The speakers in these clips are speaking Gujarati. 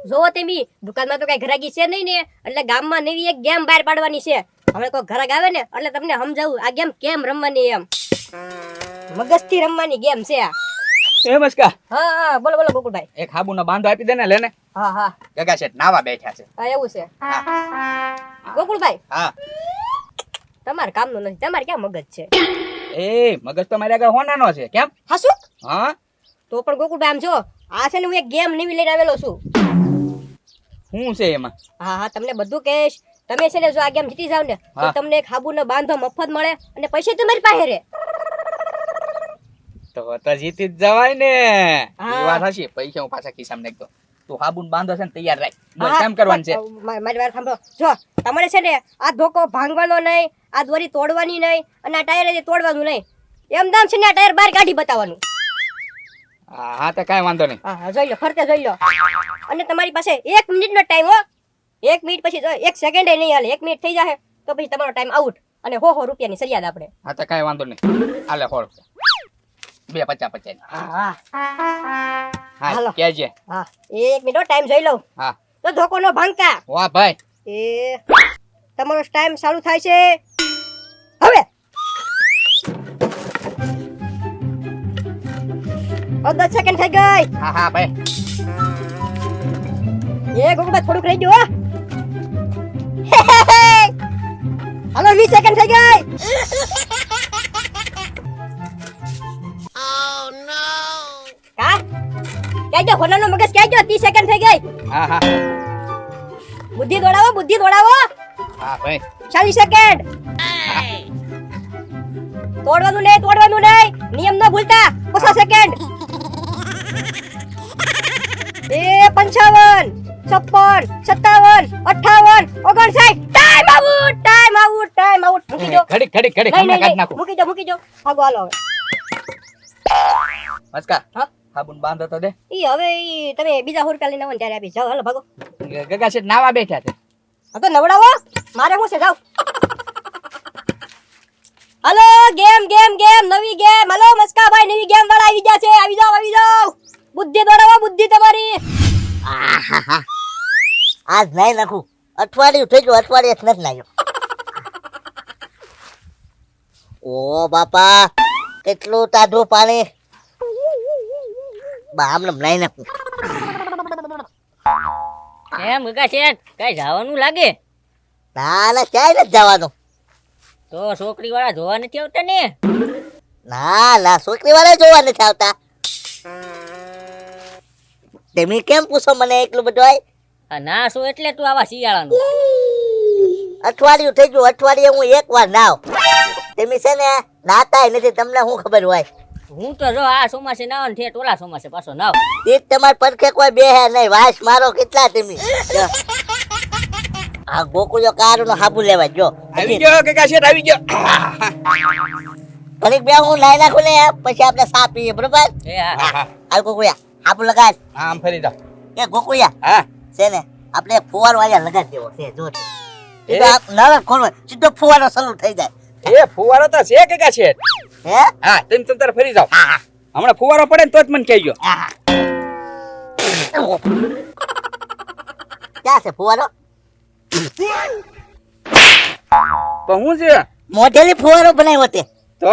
જોવો તમે દુકાનમાં તો કઈ ઘરાકી છે નહીં ને, એટલે ગામમાં નવી એક ગેમ બહાર પાડવાની છે. હવે કોઈ ઘરાક આવે ને એટલે તમને સમજાવું આ ગેમ કેમ રમવાની, એમ મગજથી રમવાની ગેમ છે આ. એ મસ્કા. હા હા બોલો બોલો ગોકુળભાઈ. એક હાબુનો બાંધો આપી દે ને, લેને. હા હા ગગા શેઠ નાવા બેઠા છે. હા એવું છે. ગોકુળભાઈ હા તમારે કામનું નથી, તમારે ક્યાં મગજ છે? એ મગજ તો મારી આગળ હોનાનો છે. કેમ? હા શું? હા તો પણ ગોકુળભાઈ આમ જો, આ છે ને હું એક ગેમ નવી લઈને આવેલો છું. શું છે એમાં? હા હા તમને બધું કહીશ. તમે છે ને જો આ ગેમ જીતી જાવ ને તો હા. તમને એક હાબુનો બાંધો મફત મળે અને પૈસા તમારી પાસે રહે. તો જીતી જ જવાય ને. હા. એ વાત હશે. પૈસા હું પાછા ખિસ્સામાં નાખી દઉં. તું હાબુન બાંધો છે ને તૈયાર રાખ. બોલ હા, કેમ કરવાનું છે? મારી વાત સાંભળો. જો તમારે છે ને આ ધોકો ભાંગવાનો નહીં, આ દોરી તોડવાની નહીં અને આ ટાયર તોડવાનું નહીં. એમ દામ છે ને આ ટાયર બહાર કાઢી બતાવવાનું. હા તો કાંઈ વાંધો નહીં. હા હા જોઈ લો, ફરતે જોઈ લો. અને તમારી પાસે 1 મિનિટનો ટાઈમ હો. 1 મિનિટ પછી જો 1 સેકન્ડ નહીં હાલે. 1 મિનિટ થઈ જાય તો પછી તમારો ટાઈમ આઉટ અને 100 રૂપિયાની સરિયાદ આપણે. હા તો કાંઈ વાંધો નહીં. હાલે હોળ 250. હા હા હા હાલો. કેજે. હા 1 મિનિટ ટાઈમ જોઈ લઉં. હા તો ધોકો નો ભાંગતા. વાહ ભાઈ. એ તમારો ટાઈમ ચાલુ થાય છે હવે. 10 સેકન્ડ થઈ ગઈ. હા હા ભાઈ. એ ગોગુભાઈ થોડુંક રહી ગયું હો. હાલો 20 સેકન્ડ થઈ ગઈ. કા ક્યાં ગયો હોનાનો મગજ, ક્યાં ગયો? 30 સેકન્ડ થઈ ગઈ. હા હા બુદ્ધિ દોડાવો, બુદ્ધિ દોડાવો. હા ભાઈ. 40 સેકન્ડ. તોડવાનું નહીં, તોડવાનું નહીં. નિયમ ન ભૂલતા. 50 સેકન્ડ. એ 55 56 57 58 59. Time out, time out, time out. મૂકી દો. ઘડીક ઘડીક ઘડીક નહીં, હમણાં નહીં, કાઢી નાખું. મૂકી દો, મૂકી દો. ભાગો હાલો હવે. મસ્કા. હા? હાબુન બાંધો તો દે. ઈ હવે ઈ તમે બીજા 100 રૂપિયા લઈને આવો ને ત્યારે આપી જાઓ. હાલો ભાગો. ગગા શેઠ નાવા બેઠા છે. હા તો નવડાવો. મારે શું છે, જાઓ. હાલો ગેમ ગેમ ગેમ નવી ગેમ. હાલો મસ્કાભાઈ નવી ગેમ વાળા આવી ગયા છે. આવી જાઓ, આવી જાઓ. બુદ્ધિ દોડાવો, બુદ્ધિ તમારી. આજ નાઈ નાખું. અઠવાડિયું થઈ ગયું, અઠવાડિયે જ નથી નાખ્યો. ઓ બાપા કેટલું ટાઢું પાણી. આમને નાઈ નાખું. એમ ગગા શેઠ કઈ જવાનું લાગે? ના ના ક્યાંય નથી જવાનું. તો છોકરી વાળા જોવા નથી આવતા ને? ના ના છોકરી વાળા જોવા નથી આવતા. તમે કેમ પૂછો મને એટલું બધું? આય આ ના શું એટલે તું આવા શિયાળાનું? અઠવાડિયું થઈ ગયું, અઠવાડિયે હું એક વાર નાવ. તમે છે ને નાતાય નથી, તમને શું ખબર હોય? હું તો જો આ ચોમાસે નાવ ને ઠેઠ ઓલા ચોમાસે પાછો નાવ. એ તમાર પડખે કોઈ બેહે નહીં. વાસ મારો કેટલા તમે. જો. આ ગોકુળિયો કારનો હાબુ લેવા જો. આવી ગયો ગગા શેઠ, આવી ગયો. ઘડીક બે હું નાઈ નાખું ને પછી આપણે સા પીએ, બરોબર? એ હા હા હા હાલ ગોકુળિયા હાબુ લગાડ. હા આમ ફરી જાઓ. એ ગોકુળિયા હા છે ને આપણે ફુવારો અહીંયા લગાડી દેવો છે. જો એ? સીધો નળ ખોલવો, સીધો ફુવારો શરૂ થઈ જાય. એ ફુવારો તો છે ગગા શેઠ. હે હા તેમ તાર ફરી જાઓ. હા હમણાં ફુવારો પડે ને તો જ મને કહેજો. હા. ક્યાં છે ફુવારો? તો હું છે મોઢેલી ફુવારો બનાવ્યો તે. તો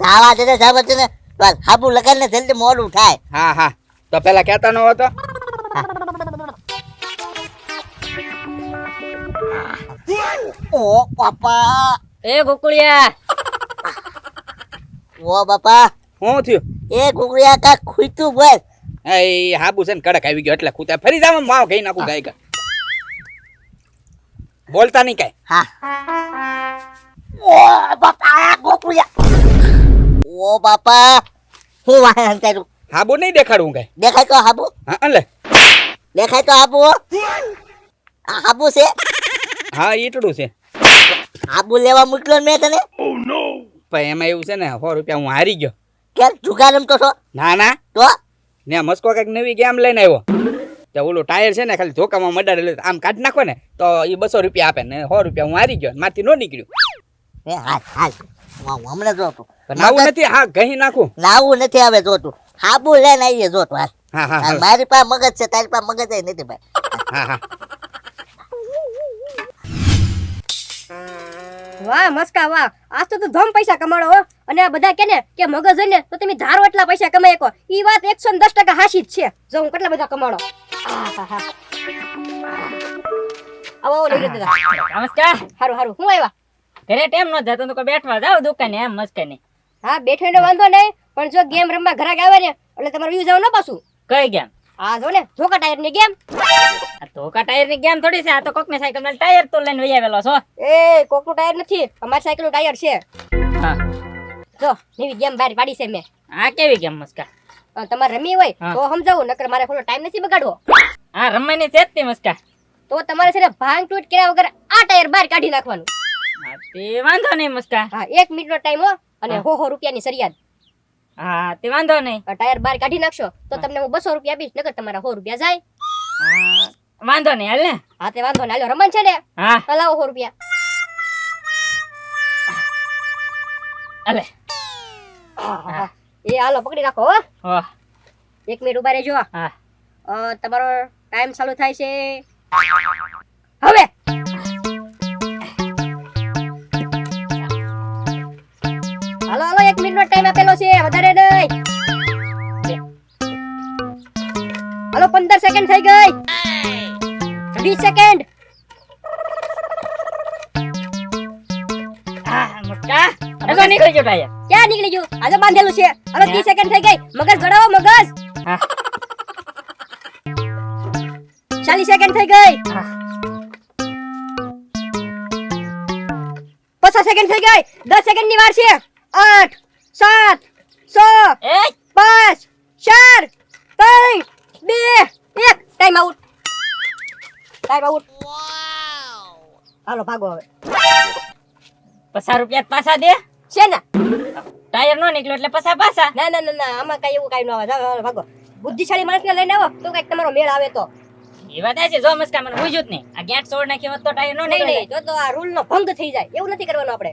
ધાવા દે ધાવા દે ને. ચાલ હાબુ લગાડીને જલ્દી મોડું થાય. હા હા તો પેલા કહેતા ન હતો. ઓ બાપા, એ ગોકુળિયા ઓ બાપા, શું થયું? એ ગુગળિયા કા ખૂટ્યું બોલ. એ હાબુ છે ને કડક આવી ગયો એટલે ખૂતા ફરી જાવ માવ ગઈ નાખું ગાય. બોલતા નહીં કાંઈ. હા. ઓ બાપા ગોકુળિયા. ઓ બાપા હું વાહન તારું. હાબુ નહીં દેખાડું કાંઈ. દેખાય તો હાબુ, હા લે. દેખાય તો હાબુ. આ હાબુ છે. હા એટલું છે. હાબુ લેવા મોકલ્યો મેં તને. પણ એમાં એવું છે ને 100 રૂપિયા હું હારી ગયો. કેમ જુગાર રમતો છો? ના ના તો ને મસ્કો કઈક નવી ગેમ લઈને આવ્યો. તો ઓલું ટાયર છે ને ખાલી ધોકામાં મડાડેલું આમ કાઢી નાખો ને તો એ 200 રૂપિયા આપે ને 100 રૂપિયા હું હારી ગયો. મારથી નો નીકળ્યું. એ હાલ હાલ હમણાં જોતું. પણ નાવું નથી. હા કહી નાખું. નાવું નથી આવે જોતું. હાબુ લઈને આવીએ જોતું હાલ. હા હા આ મારી પાસે મગજ છે તારી પાસે મગજ ય નથી ભાઈ. હા હા વાહ મસ્કા વાહ, આજ તો તું ધમ પૈસા કમાડો હો. અને આ બધા કે ને કે મગજ હોય ને તો તમે ધારો એટલા પૈસા કમાઈ શકો. ઈ વાત 110% હાચી જ છે. જો હું કેટલા બધા કમાડો. આહાહા. આવો નીકળી દાદા. નમસ્કાર. હારું હારું હું આવ્યા. ઘરે ટેમ ન જતો તો બેઠવા જાવ દુકાને એમ મસ્કને. હા બેઠો ને વાંધો નહીં, પણ જો ગેમ રમવા ઘરાક આવે ને એટલે તમારું વ્યૂ જાવ ન પાછું. કઈ ગેમ? આ જો ને ધોકા ટાયર ની ગેમ. આ ધોકા ટાયર ની ગેમ થોડી છે, આ તો કોકની સાયકલ માં ટાયર તો લઈને વહી આવેલો છો. એ કોકનું ટાયર નથી, અમારી સાયકલ નું ટાયર છે. હા જો નવી ગેમ બહાર પાડી છે મેં. આ કેવી ગેમ મસ્કા? તમારે રમી હોય હા. તો સમજાવું, નકર મારે થોડો ટાઈમ નથી બગાડવો. આ રમવાની છે જ તે મસ્કા. તો તમારે છે ને ભાંગ તૂટ કર્યા વગર આ ટાયર બહાર કાઢી નાખવાનું. હા તે વાંધો નહીં મસ્કા. હા 1 મિનિટનો ટાઈમ હો, અને હા. 100 રૂપિયાની સરિયાદ. હા તે વાંધો નહીં. આ ટાયર બહાર કાઢી નાખશો તો હા. તમને હું 200 રૂપિયા આપીશ, નકર તમારા 100 રૂપિયા જાય. હા વાંધો નહીં હાલ ને. હા તે વાંધો નહીં, હાલો રમણ છે ને, હા હલાવો 100 રૂપિયા. હાલે. આહાહા. એ હાલો પકડી રાખો હો. વાહ. 1 મિનિટ ઉભા રહેજો. હા તમારો ટાઈમ ચાલુ થાય છે હવે. હાલો હાલો 1 મિનિટનો ટાઈમ આપેલો છે, વધારે નહીં. હાલો 15 સેકન્ડ થઈ ગઈ. 20 સેકન્ડ. હા મસ્કા. એસો નીકળી ગયો ટાયર. ક્યાં નીકળી ગયું? આજે બાંધેલું છે. હાલો 30 સેકન્ડ થઈ ગઈ. મગજ ગળાવો મગજ. હા 40 સેકન્ડ થઈ ગઈ. હા 50 સેકન્ડ થઈ ગઈ. 10 સેકન્ડ ની વાર છે. 8 7 6 એ 5 4 3 2 1 ટાઈમ આઉટ. Time out. હાલો ભાગો હવે. 50 રૂપિયા પાછા દે. છે ને? ટાયર નો નીકળ્યો એટલે પાછા. ના ના ના ના, આમાં કઈ એવું કઈ ન આવે. જાઓ, હાલો, ભાગો. બુદ્ધિશાળી માણસને લઈને આવો તો કઈક તમારો મેળ આવે તો. એ વાત છે. જો મસ્કા મને પૂછ્યું જ નહીં. આ ગેટ છોડ નાખ્યો હોત તો ટાયર નો નહીં નીકળે. નહીં, તો આ રૂલ નો ભંગ થઈ જાય. એવું નથી કરવાનું આપણે.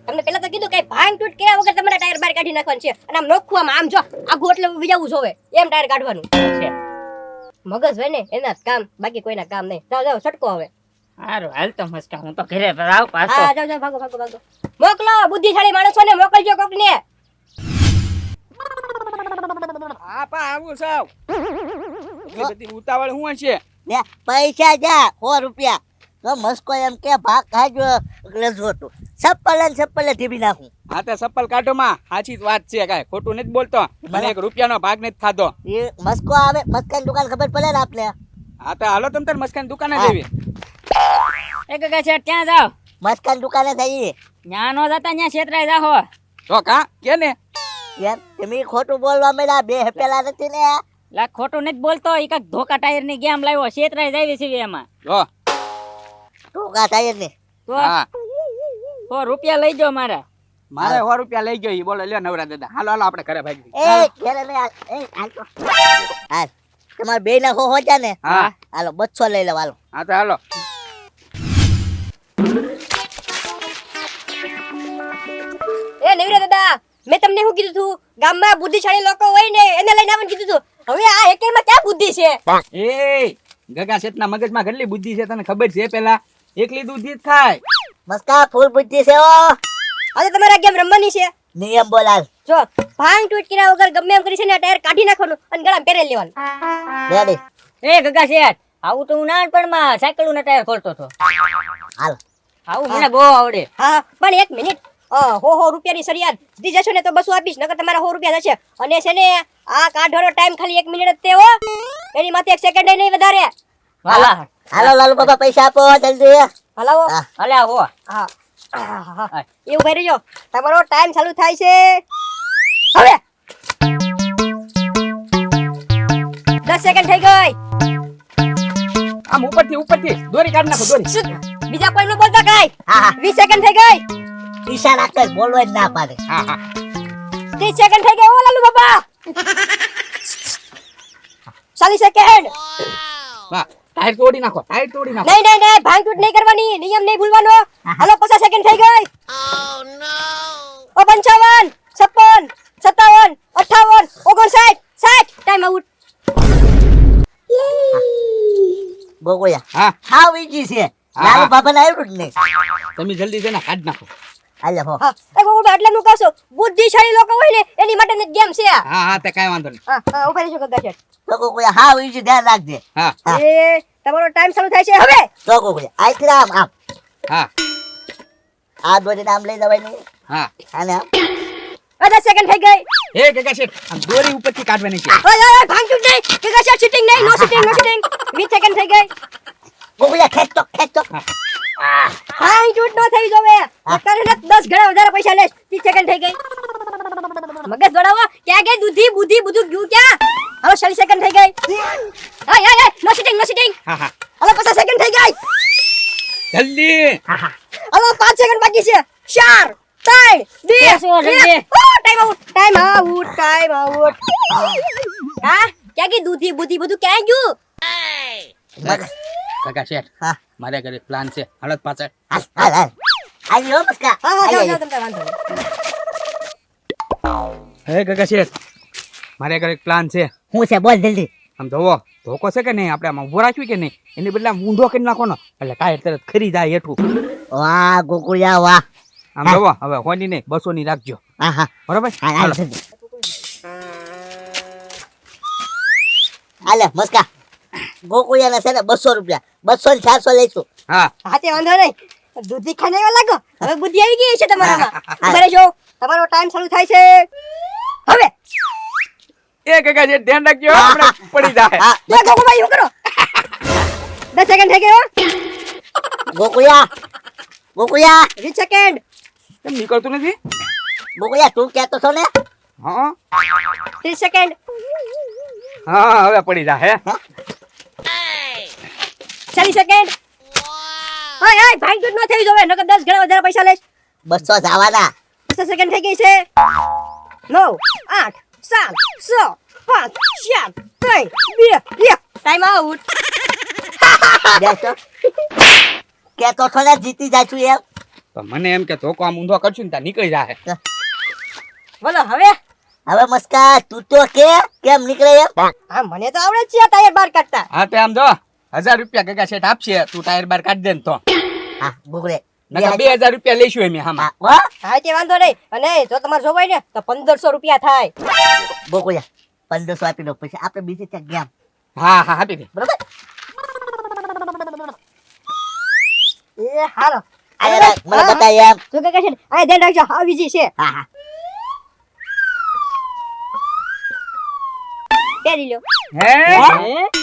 તમને પહેલા તો કીધું કે ભાંગ તૂટ કર્યા વગર તમારા ટાયર બહાર કાઢી નાખવાનું છે. અને આમ નોખું આમ જો આઘું એટલે વિજાવું જોવે એમ ટાયર કાઢવાનું. છે. મગજ હોય ને એના જ કામ, બાકી કોઈના કામ નહીં. જાઓ જાઓ સટકો હવે. હારું હાલ તો મસ્કા, હું તો ઘરે આવ પાછો. હા જાઓ જાઓ, ભાગો ભાગો ભાગો. મોકલો બુદ્ધિશાળી માણસોને, મોકલજો કોકને. હા પા આવું સાવ એટલી બધી ઉતાવળ હું છે. લે પૈસા જા 100 રૂપિયા. તો મસ્કો એમ કે ભાગ ખાજો એટલે જોતું ચપ્પલે ઢીબી નાખું. હા તે સપ્પલ કાઢો માં, સાચી જ વાત છે, કાંઈ ખોટું નથી બોલતો. મને 1 રૂપિયાનો ભાગ નથી ખાધો. એ મસ્કો આવે મસ્કાની દુકાન ખબર પડે ને આપને. હા તો હાલો તમ તાર મસ્કાની દુકાને જેવી. એ કાકા છે ત્યાં જાવ. મસ્કાની દુકાને થઈ ન્યા નો જતા ન્યા છેતરાઈ જાહો. તો કા કે ને યાર તમે ખોટું બોલવા મળ્યા. બે પેલા નથી ને. લા ખોટું નથી બોલતો. ઈ કાક ધોકા ટાયર ની ગેમ લાવ્યો, છેતરાઈ જાવી છે એમાં. જો ટોકા થાય ને. તો હા 100 રૂપિયા લઈ જાઓ મારા. મારે 100 રૂપિયા લઈ ગયો. ઈ બોલો લ્યો નવરા દાદા. હાલો હાલો આપણે ઘરે ભાગી. એ ઘેરે ને હાલ તો. હાલ તમારે બે ના હો જા ને. હા હાલો 200 લઈ લો હાલો. હા તો હાલો. એ નવીરા દાદા, મેં તમને શું કીધું તું? ગામમાં બુદ્ધિશાળી લોકો હોય ને એને લઈને આવવાનું કીધું તું. હવે આ એકેયમાં ક્યાં બુદ્ધિ છે? એ ગગા શેઠના મગજમાં કેટલી બુદ્ધિ છે તને ખબર છે? પેલા એકલી દૂધી જ ખાય. મસ્કા ફૂલ બુદ્ધિ છે ઓ. આજે તમારે આ ગેમ રમવાની છે. નિયમ બોલાલ. જો ભાંગ તૂટ કર્યા વગર ગમે એમ કરી છે ને આ ટાયર કાઢી નાખવાનું અને ગળામાં પહેરેલ લેવાનું. રેડી. એ ગગા શેઠ, આવું તો હું નાનપણમાં સાયકલ ના ટાયર ખોલતો હતો. હાલ. આવું મને બહુ આવડે. હા પણ 1 મિનિટ, 100 રૂપિયાની સરિયાદ જીતી જશો ને તો 200 આપીશ, નકર તમારા 100 રૂપિયા જશે. અને છે ને આ કાઢવાનો ટાઈમ ખાલી 1 મિનિટ જ તે હો, એની માથે 1 સેકન્ડ નહીં વધારે. વાલા હાલો લાલુ બાબા પૈસા આપો જલ્દી. હલાવો. હા. અલે આવો. હા હા, એવું ભાઈ રહેજો. તમારો ટાઈમ ચાલુ થાય છે હવે. 10 સેકન્ડ થઈ ગઈ. આમ ઉપરથી દોરી કાઢ નાખો દોરી. શું? બીજા કોઈ નું બોલતા કાઈ? હા હા 20 સેકન્ડ થઈ ગઈ. ઈશારા કર બોલવા જ ના પાડે. હા હા 30 સેકન્ડ થઈ ગઈ. ઓ લાલુ બાબા 40 સેકન્ડ. વાહ ટાયર તોડી નાખો. નહીં નહીં નહીં, ભાંગ તૂટ નહીં કરવાની, નિયમ નહીં ભૂલવાનો. હાલો 50 સેકન્ડ થઈ ગઈ. ઓ 55 56 57 58 59 60 ટાઈમ ગોકુળિયા હા હાવ ઈજી છે હા. લાલુ બાબાને આવ્યું જ નહીં તમે જલ્દી છે ને કાઢ નાખો હાલે હો હા એ ગોગુભાઈ એટલે હું કહું છું બુદ્ધિશાળી લોકો હોય ને એની માટેની ગેમ છે આ. હા હા તે કાંઈ વાંધો નહીં હા હા ઉભા રહેજો ગગા શેઠ. તો ગોકુળિયા હાવ ઈજી ધ્યાન રાખજે હા હા. એ તમારો ટાઈમ શરૂ થાય છે હવે. તો ગોકુળિયા આઈથી આમ આમ હા આ દોરીને આમ લઈ જવાય નહીં હા અને આમ 10 સેકન્ડ થઈ ગઈ. એ ગગા શેઠ આમ દોરી ઉપરથી કાઢવાની છે ઓય ઓય ભાંગતું જ નહીં ગગા શેઠ શૂટિંગ નહીં નો શૂટિંગ નો શૂટિંગ 20 સેકન્ડ થઈ ગઈ. ગોકુળિયા ખેંચતો ખેંચતો હા ઈ જૂઠ નો થઈ જોવે અત્યારે ને 10 ગણા વધારે પૈસા લેશ 30 સેકન્ડ થઈ ગઈ. મગજ દોડાવો ક્યાં ગઈ દૂધી બુદ્ધિ બધું ગયું ક્યાં. હવે 40 સેકન્ડ થઈ ગઈ. આય આય નો શૂટિંગ નો શૂટિંગ. હા હા હવે 50 સેકન્ડ થઈ ગઈ. જલ્દી હવે 5 સેકન્ડ બાકી છે 4 3 2 ટાઈમ આઉટ ટાઈમ આઉટ. હા ક્યાં ગઈ દૂધી બુદ્ધિ બધું ક્યાં ગયું. ગગા શેઠ હા મારે ઘરે પ્લાન છે હાલત પાછળ હાલ હાલ હાલ આઈ હો મસ્કા હા હા જાઓ આઈ, જાઓ આઈ. તમને વાંધો નહીં. હે ગગા શેઠ મારે ઘરે એક પ્લાન છે હું છે બોલ જલ્દી આમ જોવો ધોકો છે કે નહીં આપણે આમાં ઉભો રાખ્યું કે નહીં એની બદલે આમ ઊંધો કરી નાખો ને એટલે ટાયર તરત ખરી જાય હેઠું વાહ ગોકુળિયા વાહ આમ જોવો હવે હોની નહીં 200 ની રાખજો હા હા બરોબર હાલ હાલ હાલો. જલ્દી હાલે મસ્કા ગોકુળિયાના છે ને 200 રૂપિયા 200 ને 400 લઈશું હા હા તે વાંધો નહીં દૂધી ખાને એવા લાગો હવે બુદ્ધિ આવી ગઈ છે તમારામાં. ઉભા રહેજો તમારો ટાઈમ શરૂ થાય છે હવે. એ ગગા શેઠ ધ્યાન રાખજો આપણે પડી જાય હા એ ગોગુભાઈ શું કરો 10 સેકન્ડ થઈ ગયો. ગોકુળિયા ગોકુળિયા 20 સેકન્ડ. કેમ નીકળતું નથી ગોકુળિયા તું કહેતો છો ને હા 30 સેકન્ડ. હા હવે પડી જાય હે 40 સેકન્ડ. ઓય ઓય ભાઈ ગુડ નો થઈ જોવે નકર 10 ગણા વધારે પૈસા લેશ. 200 જવાના 50 સેકન્ડ થઈ ગઈ છે 9 8 7 6 5 4 3 2 1 ટાઈમ આઉટ. બેસો કહેતો છો ને જીતી જાય છું એમ તો મને એમ કે ધોકો આમ ઊંધો કરશું ને ત્યાં નીકળી જાય બોલો હવે. હવે મસ્કા તું તો કેમ નીકળે એમ હા મને તો આવડે જ છે આ ટાયર બાર કાઢતા. હા તે આમ જો 1000 રૂપિયા ગગા શેઠ આપશે તું ટાયર બાર કાઢી દે ને તો હા ગોકુળે નકર 2000 રૂપિયા લઈશું એમ આમાં વાહ હા તે વાંધો નહીં અને જો તમારે જોવાય ને તો 1500 રૂપિયા થાય. ગોકુળિયા 1500 આપી દો પછી આપણે બીજી ક્યાંક ગયા હા હા આપી દે બરોબર એ હાલો આ મને બતાય એમ જો કે છે આ ધ્યાન રાખજો આ બીજી છે હા હા પહેરી લ્યો. હે હે?